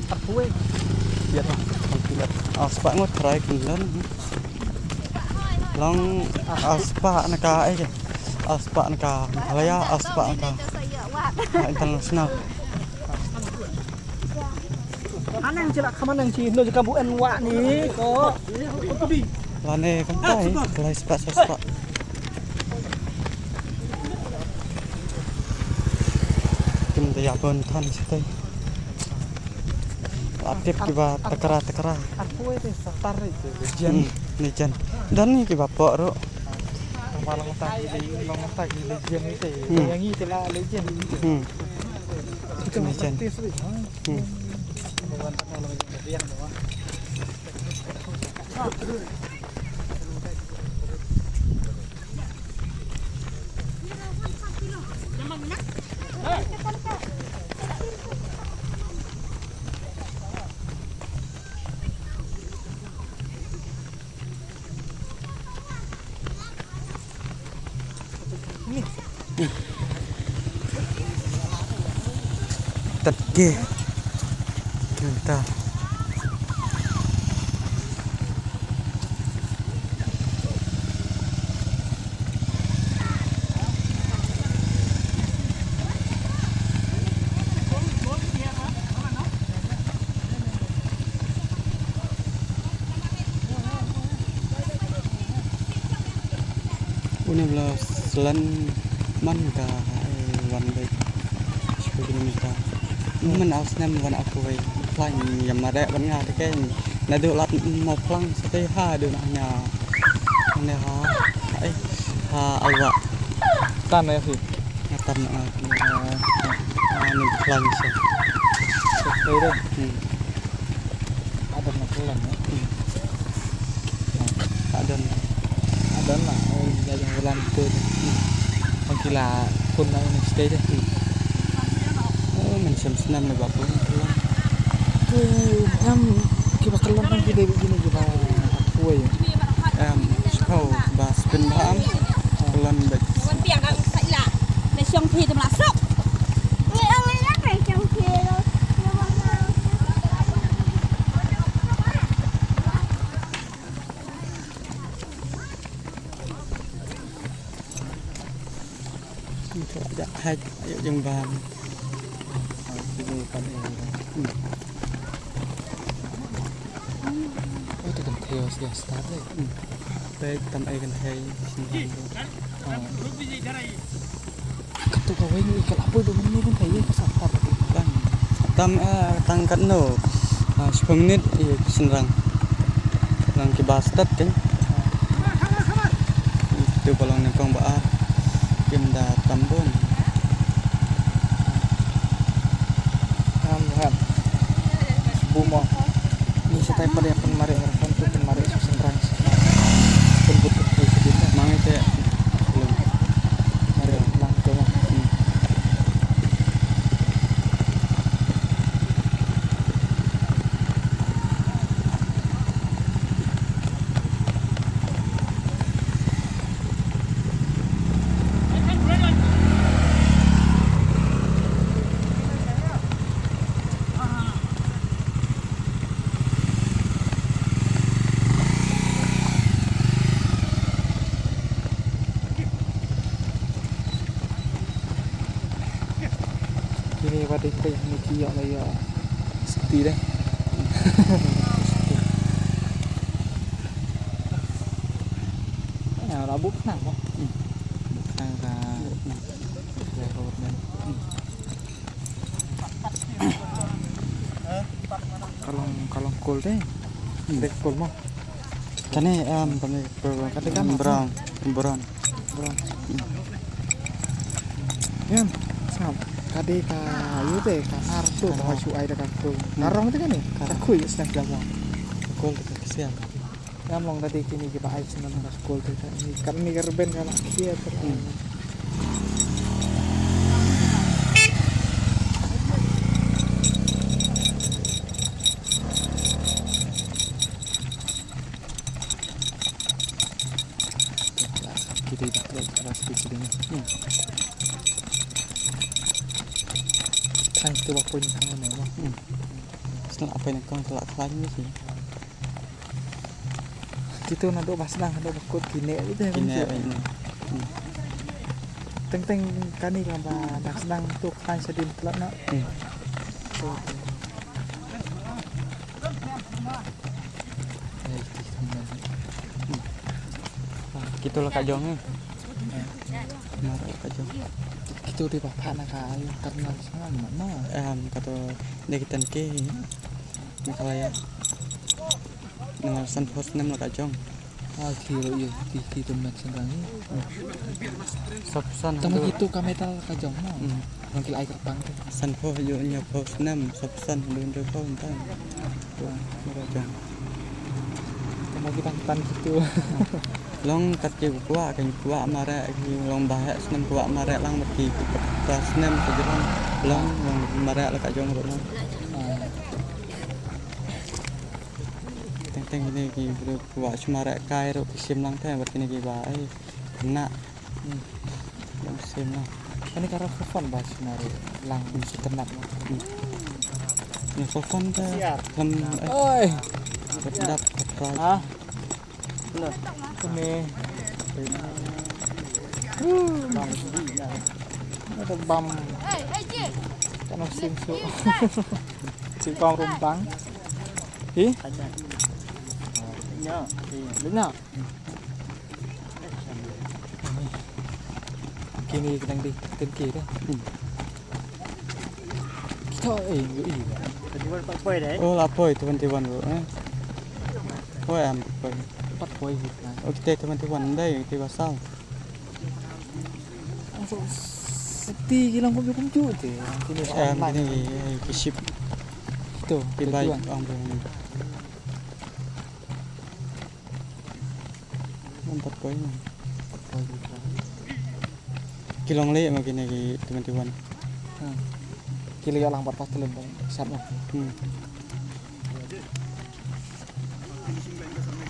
Arpue. Biar lah. Aspa ngot try kinlan. Long aspa naka ai. Aspa naka Malaya aspa naka international. Anang cilak kamanang ci no jaka bu enwa ni ko. Lane kampai kelai spa. Kim dia pun than sitai. Aktif kiba tekara. Arpue teh satar itu legian. Legend. Dan ni kiba pok ro. Malang tak di legian itu. Yang itu lah legian. Itu Legend. Tadke. Entah. Ini belah selan man ka wan baik. Seperti kita. Mình áo xem vẫn áo quay phanh nhầm mà đẹp vẫn ngà thế cái này được lát một phăng sẽ thấy hai đường nhà này ấy áo vạ Tan ya sih. ngatan mình phanh sẽ Đây đây. Ada makelan ya. ada Lah yang bulan itu. Mengkila pun yang stay deh. mình xem năm này bảo cũng Em kita kelam kan kita begini kita kue. em sau và spin bám lần bệnh Con tiang đang sậy lạ. Để xong thì tụi là sốc. Người ông ấy lắc này trong kia rồi. đã hai dừng vàng Ini kan ini. Oh, itu kan chaos ya start deh. đây tầm ai gần hay Ketuk kau ini ikan apa itu ini pun kayak kesasar. tăng cận nổ 10 menit senrang lang kibas tat kan itu kalau nengkong baat kim da tambun Ham. Bumo. Ini saya pada yang penmari orang tu penmari senrang. Penbut itu sedikit. mang itu belum Mari lang coba. Ini pada kita yang ini yang lagi seperti deh. Nào là bút nào không? sang là rồi nên Kalau cool deh. Dek cool mau. cái này tầm này Katakan brown Ya, sam. Kade kayu deh, kanar tuh mau cu air kakul. Narong itu kan nih, kakul ya sedang jamu. cool kesian Ya mau tadi kini kita air senang kakul tuh. Ini kan ini kerben kalau kia terus. kiri dak keras di sini Kan itu waktu ini kamu nih, apa yang kong telak lain sih Gitu nado pas nang nado bakut gini itu yang ini bisa. ini Teng kani kan dak senang tuh kan sedin telak nak. gitu lah Kak Jong marah Kak Jong Gitu di bapak nak kayu karena sama mana. kata negitan ke Makalaya dengan san post nem lah Kak Jong Kiro iya di tempat sendiri. sabsan Tama gitu kametal kajong mo. Nangkil ay kerpang tuh. san post yo nya post nem sabsan dun do ko entan tuh Kak Jong Tama kita tan gitu. long kat ke kuwa kan kuwa mare ki long bahak nem kuwa mare lang mati pas nem sejeron long mare lah Kak Jong ro teng ini ki kuwa cumare kai ro kisim lang teh berkini ki bae kena yang sim lah Ini karena fun bahas nari lang si tenak. yang sofon teh lem Oi. sedap price Ah. Bener. Ini. Ada bam kan simsu. Si bam rumpang. Ih, benar. Kini đang đi tên kỳ đấy. Thôi, oh lapoi 21 bro oh am lapoi bắt quay hụt này. oke 21 đây thì vào sau Seti kilang cũng chút thì kini em online. ini ki ship Tuh, ki baik tujuan. ang ini mantap koi kilong le mà kini ki 21 Kili lang 4 pas telan sama.